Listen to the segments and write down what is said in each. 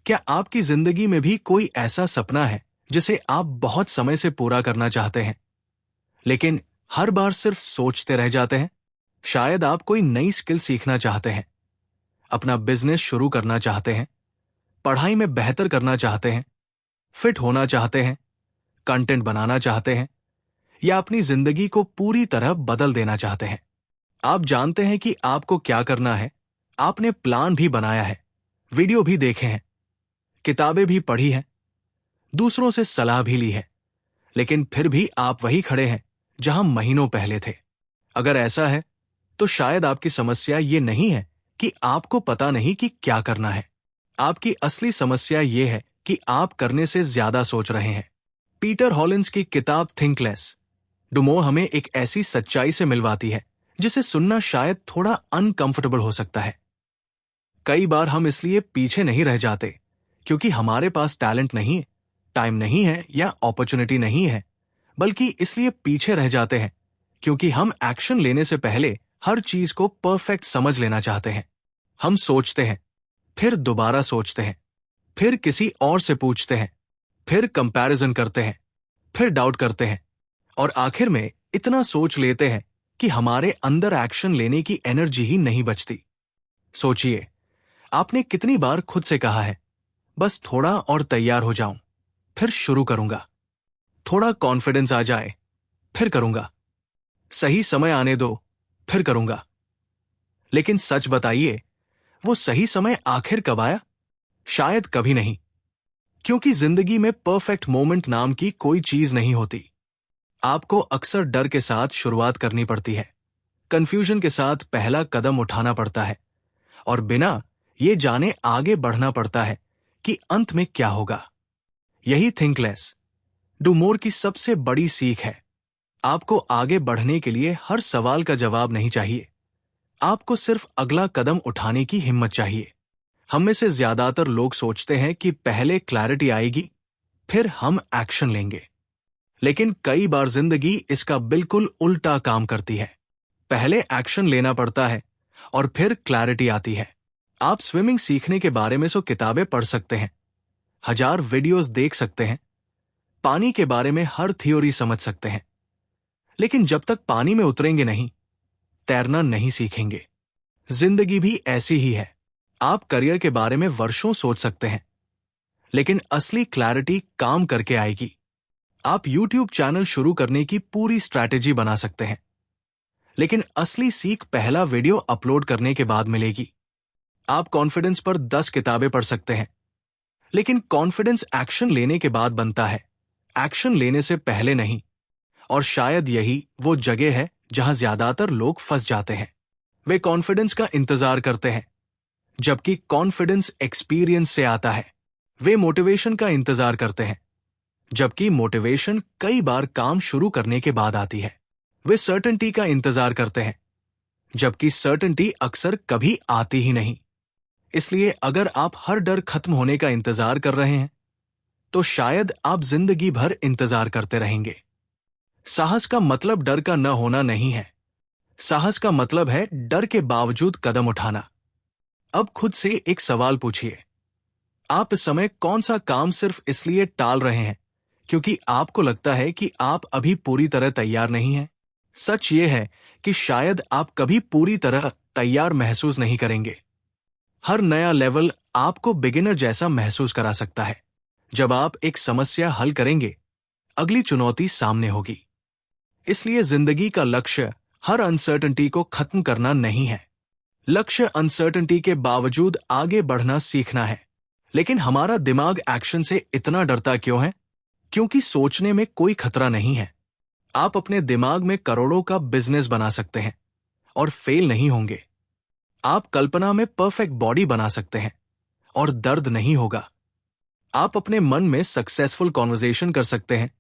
क्या आपकी जिंदगी में भी कोई ऐसा सपना है जिसे आप बहुत समय से पूरा करना चाहते हैं, लेकिन हर बार सिर्फ सोचते रह जाते हैं? शायद आप कोई नई स्किल सीखना चाहते हैं, अपना बिजनेस शुरू करना चाहते हैं, पढ़ाई में बेहतर करना चाहते हैं, फिट होना चाहते हैं, कंटेंट बनाना चाहते हैं, या अपनी जिंदगी को पूरी तरह बदल देना चाहते हैं। आप जानते हैं कि आपको क्या करना है, आपने प्लान भी बनाया है, वीडियो भी देखे हैं, किताबें भी पढ़ी हैं, दूसरों से सलाह भी ली है, लेकिन फिर भी आप वही खड़े हैं जहां महीनों पहले थे। अगर ऐसा है तो शायद आपकी समस्या ये नहीं है कि आपको पता नहीं कि क्या करना है। आपकी असली समस्या ये है कि आप करने से ज्यादा सोच रहे हैं। पीटर हॉलिंस की किताब थिंक लेस डू मोर हमें एक ऐसी सच्चाई से मिलवाती है जिसे सुनना शायद थोड़ा अनकंफर्टेबल हो सकता है। कई बार हम इसलिए पीछे नहीं रह जाते क्योंकि हमारे पास टैलेंट नहीं है, टाइम नहीं है या अपॉर्चुनिटी नहीं है, बल्कि इसलिए पीछे रह जाते हैं क्योंकि हम एक्शन लेने से पहले हर चीज को परफेक्ट समझ लेना चाहते हैं। हम सोचते हैं, फिर दोबारा सोचते हैं, फिर किसी और से पूछते हैं, फिर कंपैरिजन करते हैं, फिर डाउट करते हैं, और आखिर में इतना सोच लेते हैं कि हमारे अंदर एक्शन लेने की एनर्जी ही नहीं बचती। सोचिए, आपने कितनी बार खुद से कहा है, बस थोड़ा और तैयार हो जाऊं, फिर शुरू करूंगा, थोड़ा कॉन्फिडेंस आ जाए, फिर करूंगा, सही समय आने दो, फिर करूंगा। लेकिन सच बताइए, वो सही समय आखिर कब आया? शायद कभी नहीं, क्योंकि जिंदगी में परफेक्ट मोमेंट नाम की कोई चीज नहीं होती। आपको अक्सर डर के साथ शुरुआत करनी पड़ती है, कंफ्यूजन के साथ पहला कदम उठाना पड़ता है, और बिना ये जाने आगे बढ़ना पड़ता है कि अंत में क्या होगा। यही थिंक लेस डू मोर की सबसे बड़ी सीख है। आपको आगे बढ़ने के लिए हर सवाल का जवाब नहीं चाहिए, आपको सिर्फ अगला कदम उठाने की हिम्मत चाहिए। हम में से ज्यादातर लोग सोचते हैं कि पहले क्लैरिटी आएगी, फिर हम एक्शन लेंगे। लेकिन कई बार जिंदगी इसका बिल्कुल उल्टा काम करती है। पहले एक्शन लेना पड़ता है और फिर क्लैरिटी आती है। आप स्विमिंग सीखने के बारे में किताबें पढ़ सकते हैं, 1000 वीडियोस देख सकते हैं, पानी के बारे में हर थ्योरी समझ सकते हैं, लेकिन जब तक पानी में उतरेंगे नहीं, तैरना नहीं सीखेंगे। जिंदगी भी ऐसी ही है। आप करियर के बारे में वर्षों सोच सकते हैं, लेकिन असली क्लैरिटी काम करके आएगी। आप YouTube चैनल शुरू करने की पूरी स्ट्रैटेजी बना सकते हैं, लेकिन असली सीख पहला वीडियो अपलोड करने के बाद मिलेगी। आप कॉन्फिडेंस पर 10 किताबें पढ़ सकते हैं, लेकिन कॉन्फिडेंस एक्शन लेने के बाद बनता है, एक्शन लेने से पहले नहीं। और शायद यही वो जगह है जहां ज्यादातर लोग फंस जाते हैं। वे कॉन्फिडेंस का इंतजार करते हैं, जबकि कॉन्फिडेंस एक्सपीरियंस से आता है। वे मोटिवेशन का इंतजार करते हैं, जबकि मोटिवेशन कई बार काम शुरू करने के बाद आती है। वे सर्टेनिटी का इंतजार करते हैं, जबकि सर्टेनिटी अक्सर कभी आती ही नहीं। इसलिए अगर आप हर डर खत्म होने का इंतजार कर रहे हैं, तो शायद आप जिंदगी भर इंतजार करते रहेंगे। साहस का मतलब डर का न होना नहीं है। साहस का मतलब है डर के बावजूद कदम उठाना। अब खुद से एक सवाल पूछिए, आप इस समय कौन सा काम सिर्फ इसलिए टाल रहे हैं क्योंकि आपको लगता है कि आप अभी पूरी तरह तैयार नहीं हैं? सच ये है कि शायद आप कभी पूरी तरह तैयार महसूस नहीं करेंगे। हर नया लेवल आपको बिगिनर जैसा महसूस करा सकता है। जब आप एक समस्या हल करेंगे, अगली चुनौती सामने होगी। इसलिए जिंदगी का लक्ष्य हर अनसर्टेनिटी को खत्म करना नहीं है। लक्ष्य अनसर्टेनिटी के बावजूद आगे बढ़ना सीखना है। लेकिन हमारा दिमाग एक्शन से इतना डरता क्यों है? क्योंकि सोचने में कोई खतरा नहीं है। आप अपने दिमाग में करोड़ों का बिजनेस बना सकते हैं और फेल नहीं होंगे। आप कल्पना में परफेक्ट बॉडी बना सकते हैं और दर्द नहीं होगा। आप अपने मन में सक्सेसफुल कॉन्वर्सेशन कर सकते हैं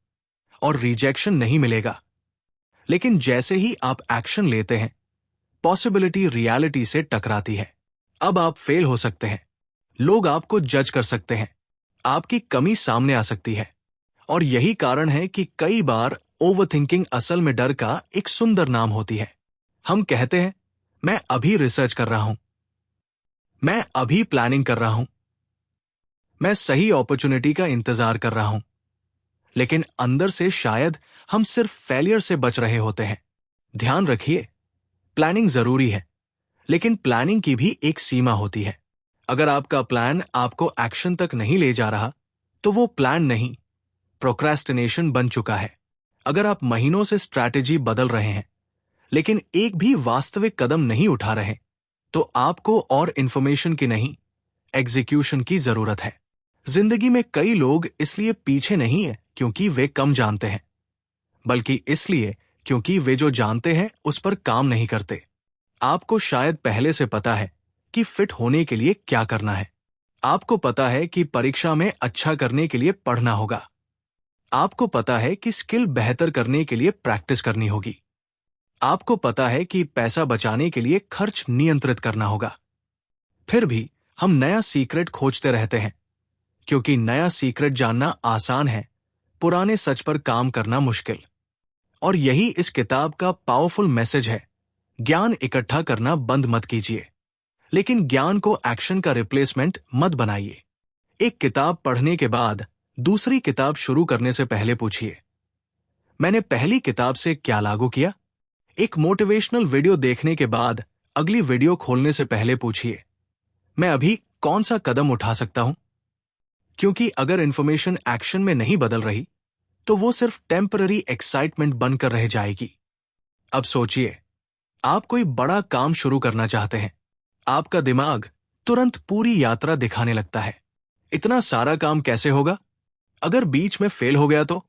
और रिजेक्शन नहीं मिलेगा। लेकिन जैसे ही आप एक्शन लेते हैं, पॉसिबिलिटी रियलिटी से टकराती है। अब आप फेल हो सकते हैं, लोग आपको जज कर सकते हैं, आपकी कमी सामने आ सकती है। और यही कारण है कि कई बार ओवरथिंकिंग असल में डर का एक सुंदर नाम होती है। हम कहते हैं, मैं अभी रिसर्च कर रहा हूं, मैं अभी प्लानिंग कर रहा हूं, मैं सही अपॉर्चुनिटी का इंतजार कर रहा हूं। लेकिन अंदर से शायद हम सिर्फ फेलियर से बच रहे होते हैं। ध्यान रखिए, प्लानिंग जरूरी है, लेकिन प्लानिंग की भी एक सीमा होती है। अगर आपका प्लान आपको एक्शन तक नहीं ले जा रहा, तो वो प्लान नहीं, प्रोक्रेस्टिनेशन बन चुका है। अगर आप महीनों से स्ट्रैटेजी बदल रहे हैं, लेकिन एक भी वास्तविक कदम नहीं उठा रहे, तो आपको और इंफॉर्मेशन की नहीं, एग्जीक्यूशन की जरूरत है। जिंदगी में कई लोग इसलिए पीछे नहीं है क्योंकि वे कम जानते हैं, बल्कि इसलिए क्योंकि वे जो जानते हैं उस पर काम नहीं करते। आपको शायद पहले से पता है कि फिट होने के लिए क्या करना है। आपको पता है कि परीक्षा में अच्छा करने के लिए पढ़ना होगा। आपको पता है कि स्किल बेहतर करने के लिए प्रैक्टिस करनी होगी। आपको पता है कि पैसा बचाने के लिए खर्च नियंत्रित करना होगा। फिर भी हम नया सीक्रेट खोजते रहते हैं, क्योंकि नया सीक्रेट जानना आसान है, पुराने सच पर काम करना मुश्किल। और यही इस किताब का पावरफुल मैसेज है। ज्ञान इकट्ठा करना बंद मत कीजिए, लेकिन ज्ञान को एक्शन का रिप्लेसमेंट मत बनाइए। एक किताब पढ़ने के बाद दूसरी किताब शुरू करने से पहले पूछिए, मैंने पहली किताब से क्या लागू किया? एक मोटिवेशनल वीडियो देखने के बाद अगली वीडियो खोलने से पहले पूछिए, मैं अभी कौन सा कदम उठा सकता हूं? क्योंकि अगर इंफॉर्मेशन एक्शन में नहीं बदल रही, तो वो सिर्फ टेम्पररी एक्साइटमेंट बनकर रह जाएगी। अब सोचिए, आप कोई बड़ा काम शुरू करना चाहते हैं। आपका दिमाग तुरंत पूरी यात्रा दिखाने लगता है। इतना सारा काम कैसे होगा? अगर बीच में फेल हो गया तो?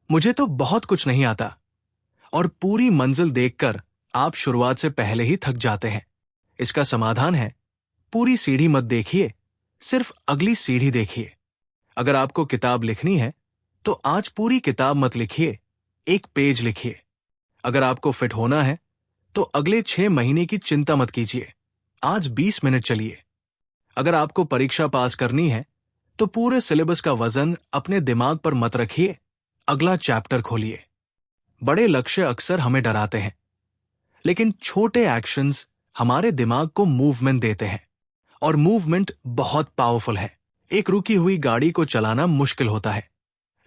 मुझे तो बहुत कुछ नहीं आता। और पूरी मंजिल देखकर आप शुरुआत से पहले ही थक जाते हैं। इसका समाधान है, पूरी सीढ़ी मत देखिए, सिर्फ अगली सीढ़ी देखिए। अगर आपको किताब लिखनी है, तो आज पूरी किताब मत लिखिए, एक पेज लिखिए। अगर आपको फिट होना है, तो अगले 6 महीने की चिंता मत कीजिए, आज 20 मिनट चलिए। अगर आपको परीक्षा पास करनी है, तो पूरे सिलेबस का वजन अपने दिमाग पर मत रखिए, अगला चैप्टर खोलिए। बड़े लक्ष्य अक्सर हमें डराते हैं, लेकिन छोटे एक्शंस हमारे दिमाग को मूवमेंट देते हैं, और मूवमेंट बहुत पावरफुल है। एक रुकी हुई गाड़ी को चलाना मुश्किल होता है,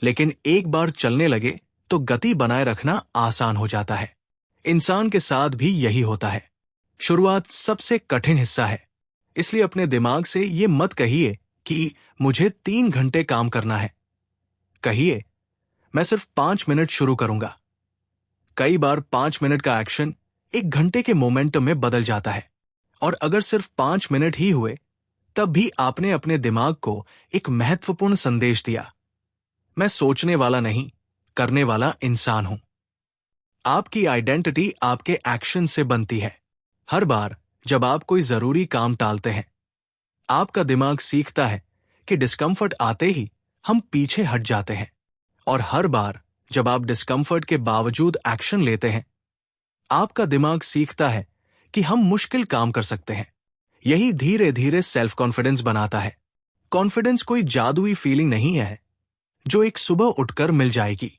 लेकिन एक बार चलने लगे तो गति बनाए रखना आसान हो जाता है। इंसान के साथ भी यही होता है। शुरुआत सबसे कठिन हिस्सा है, इसलिए अपने दिमाग से ये मत कहिए कि मुझे 3 घंटे काम करना है। कहिए, मैं सिर्फ 5 मिनट शुरू करूंगा। कई बार 5 मिनट का एक्शन 1 घंटे के मोमेंटम में बदल जाता है। और अगर सिर्फ 5 मिनट ही हुए, तब भी आपने अपने दिमाग को एक महत्वपूर्ण संदेश दिया, मैं सोचने वाला नहीं, करने वाला इंसान हूं। आपकी आइडेंटिटी आपके एक्शन से बनती है। हर बार जब आप कोई जरूरी काम टालते हैं, आपका दिमाग सीखता है कि डिस्कम्फर्ट आते ही हम पीछे हट जाते हैं। और हर बार जब आप डिस्कम्फर्ट के बावजूद एक्शन लेते हैं, आपका दिमाग सीखता है कि हम मुश्किल काम कर सकते हैं। यही धीरे धीरे सेल्फ कॉन्फिडेंस बनाता है। कॉन्फिडेंस कोई जादुई फीलिंग नहीं है जो एक सुबह उठकर मिल जाएगी।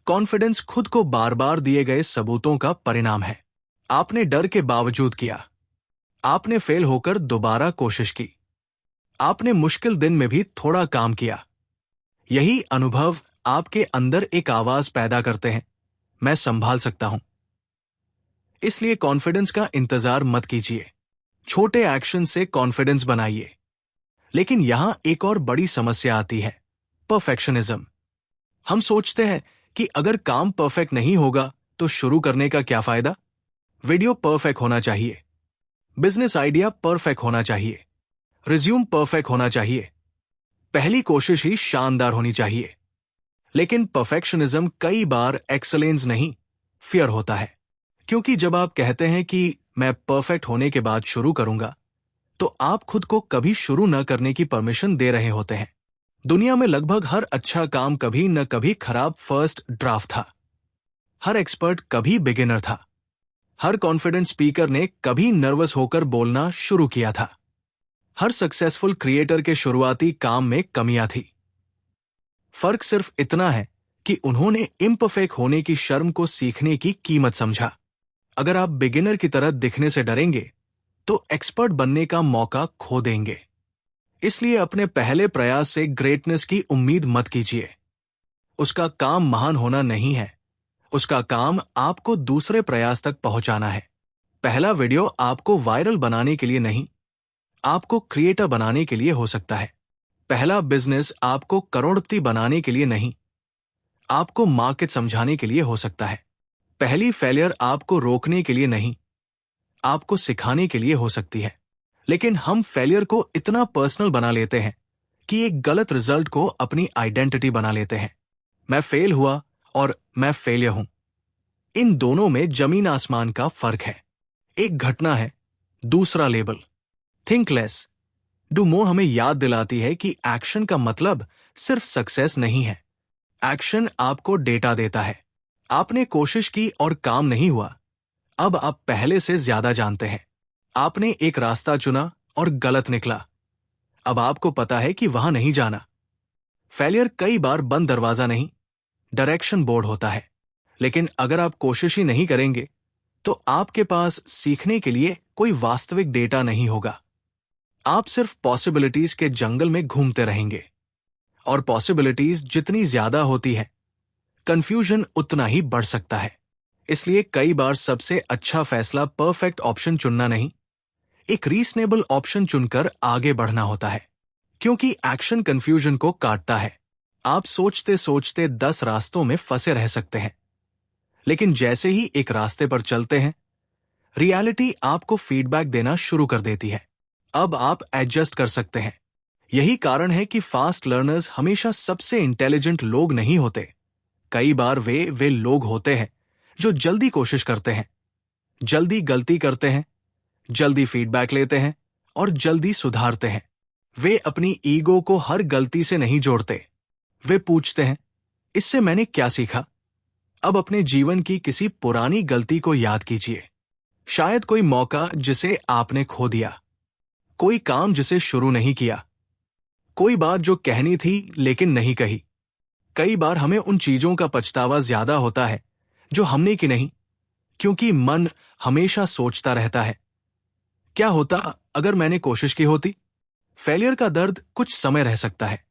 कॉन्फिडेंस खुद को बार बार दिए गए सबूतों का परिणाम है। आपने डर के बावजूद किया, आपने फेल होकर दोबारा कोशिश की, आपने मुश्किल दिन में भी थोड़ा काम किया। यही अनुभव आपके अंदर एक आवाज पैदा करते हैं, मैं संभाल सकता हूं। इसलिए कॉन्फिडेंस का इंतजार मत कीजिए, छोटे एक्शन से कॉन्फिडेंस बनाइए। लेकिन यहां एक और बड़ी समस्या आती है, परफेक्शनिज्म। हम सोचते हैं कि अगर काम परफेक्ट नहीं होगा तो शुरू करने का क्या फायदा? वीडियो परफेक्ट होना चाहिए, बिजनेस आइडिया परफेक्ट होना चाहिए, रिज्यूम परफेक्ट होना चाहिए, पहली कोशिश ही शानदार होनी चाहिए। लेकिन परफेक्शनिज्म कई बार एक्सलेंस नहीं, फियर होता है। क्योंकि जब आप कहते हैं कि मैं परफेक्ट होने के बाद शुरू करूंगा, तो आप खुद को कभी शुरू न करने की परमिशन दे रहे होते हैं। दुनिया में लगभग हर अच्छा काम कभी न कभी खराब फर्स्ट ड्राफ्ट था। हर एक्सपर्ट कभी बिगिनर था। हर कॉन्फिडेंट स्पीकर ने कभी नर्वस होकर बोलना शुरू किया था। हर सक्सेसफुल क्रिएटर के शुरुआती काम में कमियां थी। फर्क सिर्फ इतना है कि उन्होंने इम्परफेक्ट होने की शर्म को सीखने की कीमत समझा। अगर आप बिगिनर की तरह दिखने से डरेंगे, तो एक्सपर्ट बनने का मौका खो देंगे। इसलिए अपने पहले प्रयास से ग्रेटनेस की उम्मीद मत कीजिए। उसका काम महान होना नहीं है, उसका काम आपको दूसरे प्रयास तक पहुंचाना है। पहला वीडियो आपको वायरल बनाने के लिए नहीं, आपको क्रिएटर बनाने के लिए हो सकता है। पहला बिजनेस आपको करोड़पति बनाने के लिए नहीं, आपको मार्केट समझाने के लिए हो सकता है। पहली फेलियर आपको रोकने के लिए नहीं, आपको सिखाने के लिए हो सकती है। लेकिन हम फेलियर को इतना पर्सनल बना लेते हैं कि एक गलत रिजल्ट को अपनी आइडेंटिटी बना लेते हैं। मैं फेल हुआ और मैं फेलियर हूं, इन दोनों में जमीन आसमान का फर्क है। एक घटना है, दूसरा label. Think less do more हमें याद दिलाती है कि एक्शन का मतलब सिर्फ सक्सेस नहीं है। एक्शन आपको डेटा देता है। आपने कोशिश की और काम नहीं हुआ, अब आप पहले से ज्यादा जानते हैं। आपने एक रास्ता चुना और गलत निकला, अब आपको पता है कि वहां नहीं जाना। फेलियर कई बार बंद दरवाजा नहीं, डायरेक्शन बोर्ड होता है। लेकिन अगर आप कोशिश ही नहीं करेंगे तो आपके पास सीखने के लिए कोई वास्तविक डेटा नहीं होगा। आप सिर्फ पॉसिबिलिटीज के जंगल में घूमते रहेंगे, और पॉसिबिलिटीज जितनी ज्यादा होती है, कंफ्यूजन उतना ही बढ़ सकता है। इसलिए कई बार सबसे अच्छा फैसला परफेक्ट ऑप्शन चुनना नहीं, एक रीजनेबल ऑप्शन चुनकर आगे बढ़ना होता है। क्योंकि एक्शन कंफ्यूजन को काटता है। आप सोचते सोचते 10 रास्तों में फंसे रह सकते हैं, लेकिन जैसे ही एक रास्ते पर चलते हैं, रियलिटी आपको फीडबैक देना शुरू कर देती है। अब आप एडजस्ट कर सकते हैं। यही कारण है कि फास्ट लर्नर्स हमेशा सबसे इंटेलिजेंट लोग नहीं होते। कई बार वे लोग होते हैं जो जल्दी कोशिश करते हैं, जल्दी गलती करते हैं, जल्दी फीडबैक लेते हैं और जल्दी सुधारते हैं। वे अपनी ईगो को हर गलती से नहीं जोड़ते। वे पूछते हैं, इससे मैंने क्या सीखा? अब अपने जीवन की किसी पुरानी गलती को याद कीजिए। शायद कोई मौका जिसे आपने खो दिया, कोई काम जिसे शुरू नहीं किया, कोई बात जो कहनी थी लेकिन नहीं कही। कई बार हमें उन चीजों का पछतावा ज्यादा होता है जो हमने की नहीं, क्योंकि मन हमेशा सोचता रहता है, क्या होता अगर मैंने कोशिश की होती? फेलियर का दर्द कुछ समय रह सकता है,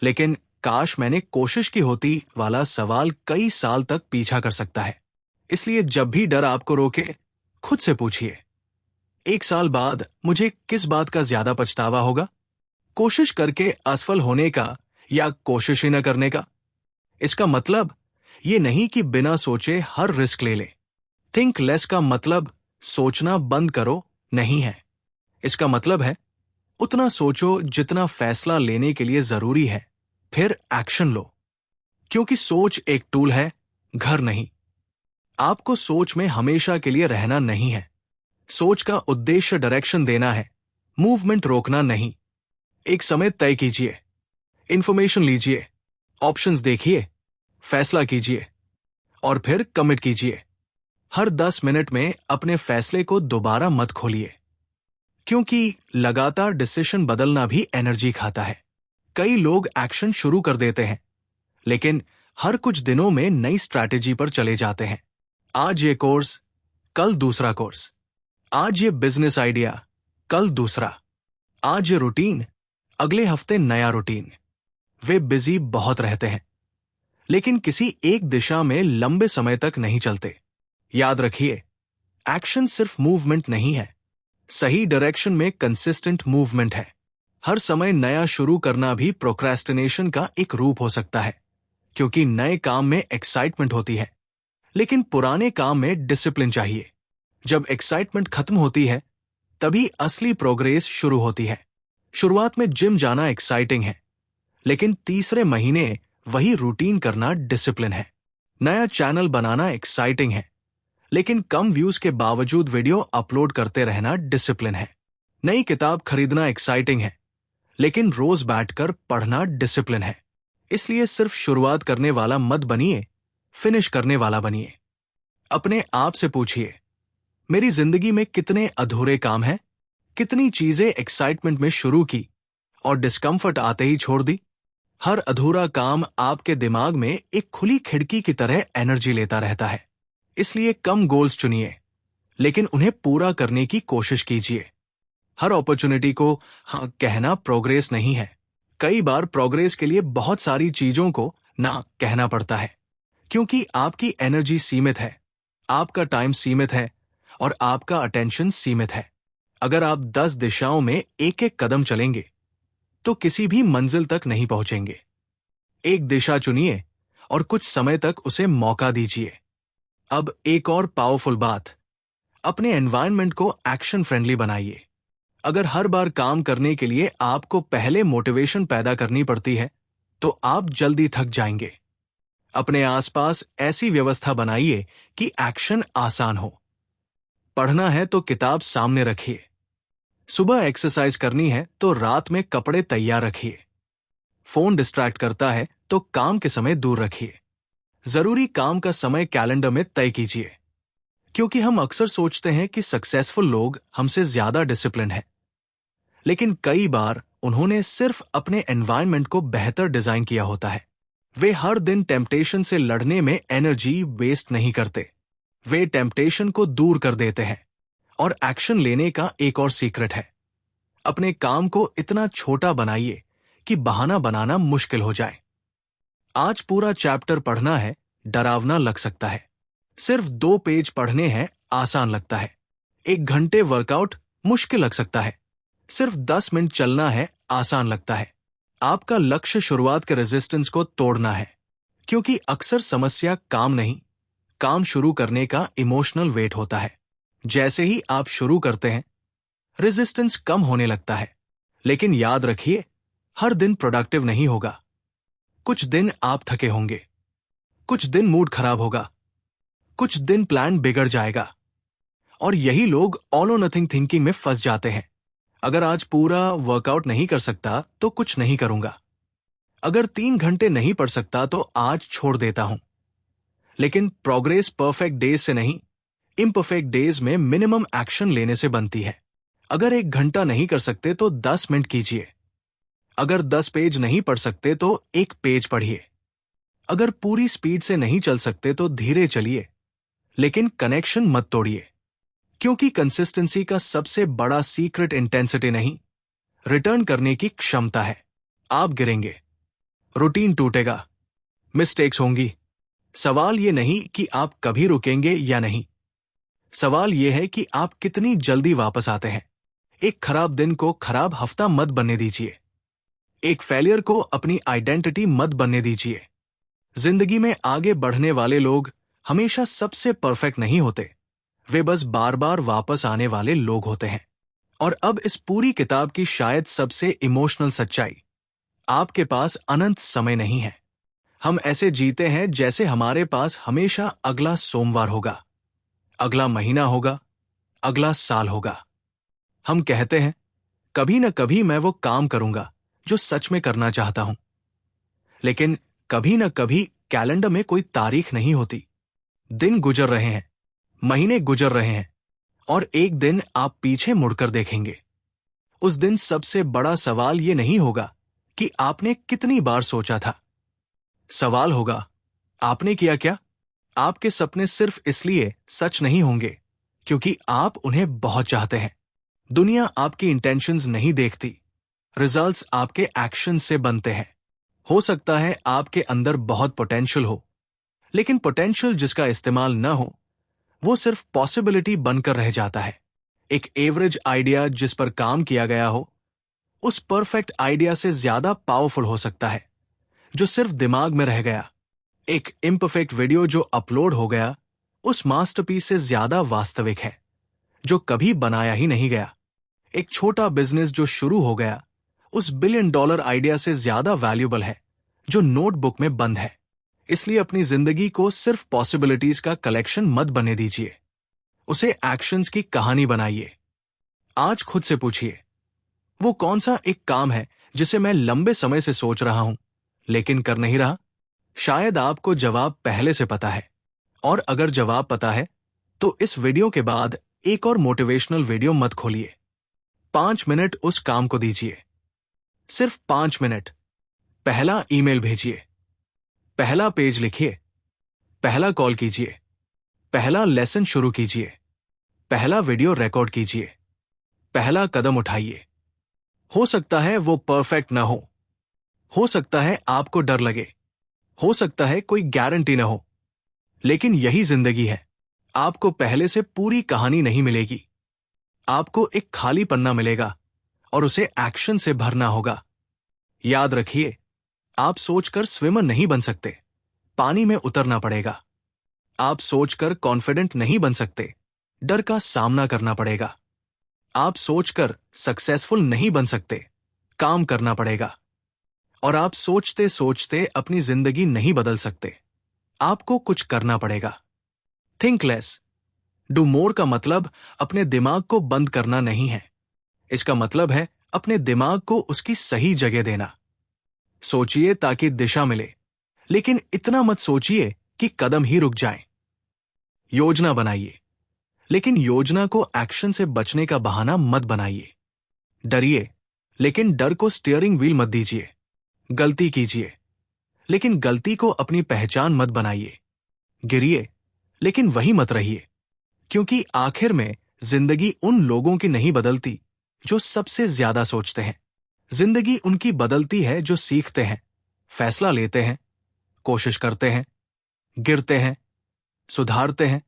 लेकिन काश मैंने कोशिश की होती वाला सवाल कई साल तक पीछा कर सकता है। इसलिए जब भी डर आपको रोके, खुद से पूछिए, 1 साल बाद मुझे किस बात का ज्यादा पछतावा होगा? कोशिश करके असफल होने का या कोशिश ही न करने का? इसका मतलब ये नहीं कि बिना सोचे हर रिस्क ले ले। थिंक लेस का मतलब सोचना बंद करो नहीं है। इसका मतलब है उतना सोचो जितना फैसला लेने के लिए जरूरी है, फिर एक्शन लो। क्योंकि सोच एक टूल है, घर नहीं। आपको सोच में हमेशा के लिए रहना नहीं है। सोच का उद्देश्य डायरेक्शन देना है, मूवमेंट रोकना नहीं। एक समय तय कीजिए, इंफॉर्मेशन लीजिए, ऑप्शंस देखिए, फैसला कीजिए और फिर कमिट कीजिए। हर 10 मिनट में अपने फैसले को दोबारा मत खोलिए, क्योंकि लगातार डिसीजन बदलना भी एनर्जी खाता है। कई लोग एक्शन शुरू कर देते हैं, लेकिन हर कुछ दिनों में नई स्ट्रैटेजी पर चले जाते हैं। आज ये कोर्स, कल दूसरा कोर्स। आज ये बिजनेस आइडिया, कल दूसरा। आज ये रूटीन, अगले हफ्ते नया रूटीन। वे बिजी बहुत रहते हैं, लेकिन किसी एक दिशा में लंबे समय तक नहीं चलते। याद रखिए, एक्शन सिर्फ मूवमेंट नहीं है, सही डायरेक्शन में कंसिस्टेंट मूवमेंट है। हर समय नया शुरू करना भी प्रोक्रेस्टिनेशन का एक रूप हो सकता है, क्योंकि नए काम में एक्साइटमेंट होती है, लेकिन पुराने काम में डिसिप्लिन चाहिए। जब एक्साइटमेंट खत्म होती है, तभी असली प्रोग्रेस शुरू होती है। शुरुआत में जिम जाना एक्साइटिंग है, लेकिन तीसरे महीने वही रूटीन करना डिसिप्लिन है। नया चैनल बनाना एक्साइटिंग है, लेकिन कम व्यूज के बावजूद वीडियो अपलोड करते रहना डिसिप्लिन है। नई किताब खरीदना एक्साइटिंग है, लेकिन रोज बैठकर पढ़ना डिसिप्लिन है। इसलिए सिर्फ शुरुआत करने वाला मत बनिए, फिनिश करने वाला बनिए। अपने आप से पूछिए, मेरी जिंदगी में कितने अधूरे काम हैं? कितनी चीजें एक्साइटमेंट में शुरू की और डिस्कम्फर्ट आते ही छोड़ दी? हर अधूरा काम आपके दिमाग में एक खुली खिड़की की तरह एनर्जी लेता रहता है। इसलिए कम गोल्स चुनिए, लेकिन उन्हें पूरा करने की कोशिश कीजिए। हर अपॉर्चुनिटी को हाँ कहना प्रोग्रेस नहीं है। कई बार प्रोग्रेस के लिए बहुत सारी चीजों को ना कहना पड़ता है, क्योंकि आपकी एनर्जी सीमित है, आपका टाइम सीमित है और आपका अटेंशन सीमित है। अगर आप 10 दिशाओं में एक एक कदम चलेंगे तो किसी भी मंजिल तक नहीं पहुंचेंगे। एक दिशा चुनिए और कुछ समय तक उसे मौका दीजिए। अब एक और पावरफुल बात, अपने एनवायरनमेंट को एक्शन फ्रेंडली बनाइए। अगर हर बार काम करने के लिए आपको पहले मोटिवेशन पैदा करनी पड़ती है तो आप जल्दी थक जाएंगे। अपने आसपास ऐसी व्यवस्था बनाइए कि एक्शन आसान हो। पढ़ना है तो किताब सामने रखिए। सुबह एक्सरसाइज करनी है तो रात में कपड़े तैयार रखिए। फोन डिस्ट्रैक्ट करता है तो काम के समय दूर रखिए। जरूरी काम का समय कैलेंडर में तय कीजिए, क्योंकि हम अक्सर सोचते हैं कि सक्सेसफुल लोग हमसे ज्यादा डिसिप्लिन हैं, लेकिन कई बार उन्होंने सिर्फ अपने एनवायरनमेंट को बेहतर डिजाइन किया होता है। वे हर दिन टेम्पटेशन से लड़ने में एनर्जी वेस्ट नहीं करते, वे टेम्पटेशन को दूर कर देते हैं। और एक्शन लेने का एक और सीक्रेट है, अपने काम को इतना छोटा बनाइए कि बहाना बनाना मुश्किल हो जाए। आज पूरा चैप्टर पढ़ना है, डरावना लग सकता है। सिर्फ 2 पेज पढ़ने हैं, आसान लगता है। 1 घंटे वर्कआउट मुश्किल लग सकता है। सिर्फ 10 मिनट चलना है, आसान लगता है। आपका लक्ष्य शुरुआत के रेजिस्टेंस को तोड़ना है, क्योंकि अक्सर समस्या काम नहीं, काम शुरू करने का इमोशनल वेट होता है। जैसे ही आप शुरू करते हैं, रेजिस्टेंस कम होने लगता है। लेकिन याद रखिए, हर दिन प्रोडक्टिव नहीं होगा। कुछ दिन आप थके होंगे, कुछ दिन मूड खराब होगा, कुछ दिन प्लान बिगड़ जाएगा, और यही लोग ऑल और नथिंग थिंकिंग में फंस जाते हैं। अगर आज पूरा वर्कआउट नहीं कर सकता तो कुछ नहीं करूंगा। अगर 3 घंटे नहीं पढ़ सकता तो आज छोड़ देता हूं। लेकिन प्रोग्रेस परफेक्ट डेज से नहीं, इम्परफेक्ट डेज में मिनिमम एक्शन लेने से बनती है। अगर 1 घंटा नहीं कर सकते तो 10 मिनट कीजिए। अगर 10 पेज नहीं पढ़ सकते तो 1 पेज पढ़िए। अगर पूरी स्पीड से नहीं चल सकते तो धीरे चलिए, लेकिन कनेक्शन मत तोड़िए, क्योंकि कंसिस्टेंसी का सबसे बड़ा सीक्रेट इंटेंसिटी नहीं, रिटर्न करने की क्षमता है। आप गिरेंगे, रूटीन टूटेगा, मिस्टेक्स होंगी। सवाल यह नहीं कि आप कभी रुकेंगे या नहीं, सवाल यह है कि आप कितनी जल्दी वापस आते हैं। एक खराब दिन को खराब हफ्ता मत बनने दीजिए। एक फेलियर को अपनी आइडेंटिटी मत बनने दीजिए। जिंदगी में आगे बढ़ने वाले लोग हमेशा सबसे परफेक्ट नहीं होते, वे बस बार बार वापस आने वाले लोग होते हैं। और अब इस पूरी किताब की शायद सबसे इमोशनल सच्चाई, आपके पास अनंत समय नहीं है। हम ऐसे जीते हैं जैसे हमारे पास हमेशा अगला सोमवार होगा, अगला महीना होगा, अगला साल होगा। हम कहते हैं कभी न कभी मैं वो काम करूंगा जो सच में करना चाहता हूं, लेकिन कभी न कभी कैलेंडर में कोई तारीख नहीं होती। दिन गुजर रहे हैं, महीने गुजर रहे हैं, और एक दिन आप पीछे मुड़कर देखेंगे। उस दिन सबसे बड़ा सवाल ये नहीं होगा कि आपने कितनी बार सोचा था, सवाल होगा आपने किया क्या। आपके सपने सिर्फ इसलिए सच नहीं होंगे क्योंकि आप उन्हें बहुत चाहते हैं। दुनिया आपकी इंटेंशंस नहीं देखती, रिजल्ट्स आपके एक्शन से बनते हैं। हो सकता है आपके अंदर बहुत पोटेंशियल हो, लेकिन पोटेंशियल जिसका इस्तेमाल न हो वो सिर्फ पॉसिबिलिटी बनकर रह जाता है। एक एवरेज आइडिया जिस पर काम किया गया हो उस परफेक्ट आइडिया से ज्यादा पावरफुल हो सकता है जो सिर्फ दिमाग में रह गया। एक इम्परफेक्ट वीडियो जो अपलोड हो गया उस मास्टरपीस से ज्यादा वास्तविक है जो कभी बनाया ही नहीं गया। एक छोटा बिजनेस जो शुरू हो गया उस $1 बिलियन आइडिया से ज्यादा वैल्यूबल है जो नोटबुक में बंद है। इसलिए अपनी जिंदगी को सिर्फ पॉसिबिलिटीज का कलेक्शन मत बनने दीजिए, उसे एक्शंस की कहानी बनाइए। आज खुद से पूछिए, वो कौन सा एक काम है जिसे मैं लंबे समय से सोच रहा हूं लेकिन कर नहीं रहा। शायद आपको जवाब पहले से पता है, और अगर जवाब पता है तो इस वीडियो के बाद एक और मोटिवेशनल वीडियो मत खोलिए। 5 मिनट उस काम को दीजिए, सिर्फ 5 मिनट। पहला ईमेल भेजिए, पहला पेज लिखिए, पहला कॉल कीजिए, पहला लेसन शुरू कीजिए, पहला वीडियो रिकॉर्ड कीजिए, पहला कदम उठाइए। हो सकता है वो परफेक्ट ना हो सकता है आपको डर लगे, हो सकता है कोई गारंटी ना हो, लेकिन यही जिंदगी है। आपको पहले से पूरी कहानी नहीं मिलेगी। आपको एक खाली पन्ना मिलेगा और उसे एक्शन से भरना होगा। याद रखिए, आप सोचकर स्विमर नहीं बन सकते, पानी में उतरना पड़ेगा। आप सोचकर कॉन्फिडेंट नहीं बन सकते, डर का सामना करना पड़ेगा। आप सोचकर सक्सेसफुल नहीं बन सकते, काम करना पड़ेगा। और आप सोचते सोचते अपनी जिंदगी नहीं बदल सकते, आपको कुछ करना पड़ेगा। थिंक लेस, डू मोर का मतलब अपने दिमाग को बंद करना नहीं है। इसका मतलब है अपने दिमाग को उसकी सही जगह देना। सोचिए ताकि दिशा मिले, लेकिन इतना मत सोचिए कि कदम ही रुक जाएं। योजना बनाइए, लेकिन योजना को एक्शन से बचने का बहाना मत बनाइए। डरिए, लेकिन डर को स्टीयरिंग व्हील मत दीजिए। गलती कीजिए, लेकिन गलती को अपनी पहचान मत बनाइए। गिरिए, लेकिन वही मत रहिए, क्योंकि आखिर में जिंदगी उन लोगों की नहीं बदलती जो सबसे ज्यादा सोचते हैं। जिंदगी उनकी बदलती है जो सीखते हैं, फैसला लेते हैं, कोशिश करते हैं, गिरते हैं, सुधारते हैं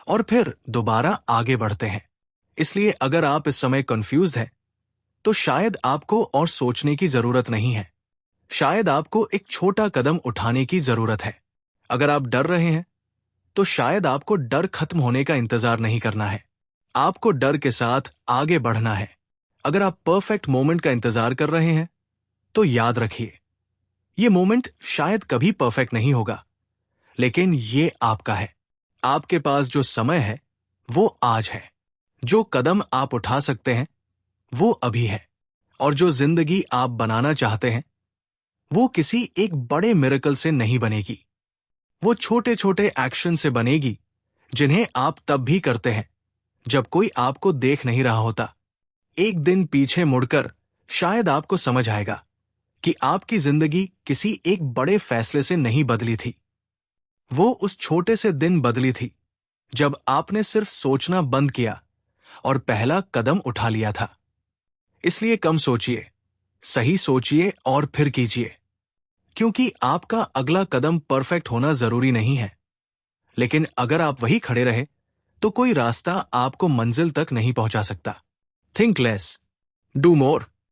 और फिर दोबारा आगे बढ़ते हैं। इसलिए अगर आप इस समय कंफ्यूज्ड हैं, तो शायद आपको और सोचने की जरूरत नहीं है। शायद आपको एक छोटा कदम उठाने की जरूरत है। अगर आप डर रहे हैं, तो शायद आपको डर खत्म होने का इंतजार नहीं करना है। आपको डर के साथ आगे बढ़ना है। अगर आप परफेक्ट मोमेंट का इंतजार कर रहे हैं, तो याद रखिए, ये मोमेंट शायद कभी परफेक्ट नहीं होगा, लेकिन ये आपका है। आपके पास जो समय है, वो आज है। जो कदम आप उठा सकते हैं, वो अभी है। और जो जिंदगी आप बनाना चाहते हैं, वो किसी एक बड़े मिरेकल से नहीं बनेगी। वो छोटे छोटे एक्शन से बनेगी, जिन्हें आप तब भी करते हैं जब कोई आपको देख नहीं रहा होता। एक दिन पीछे मुड़कर शायद आपको समझ आएगा कि आपकी जिंदगी किसी एक बड़े फैसले से नहीं बदली थी। वो उस छोटे से दिन बदली थी जब आपने सिर्फ सोचना बंद किया और पहला कदम उठा लिया था। इसलिए कम सोचिए, सही सोचिए और फिर कीजिए। क्योंकि आपका अगला कदम परफेक्ट होना जरूरी नहीं है, लेकिन अगर आप वही खड़े रहे, तो कोई रास्ता आपको मंजिल तक नहीं पहुंचा सकता। Think less, do more.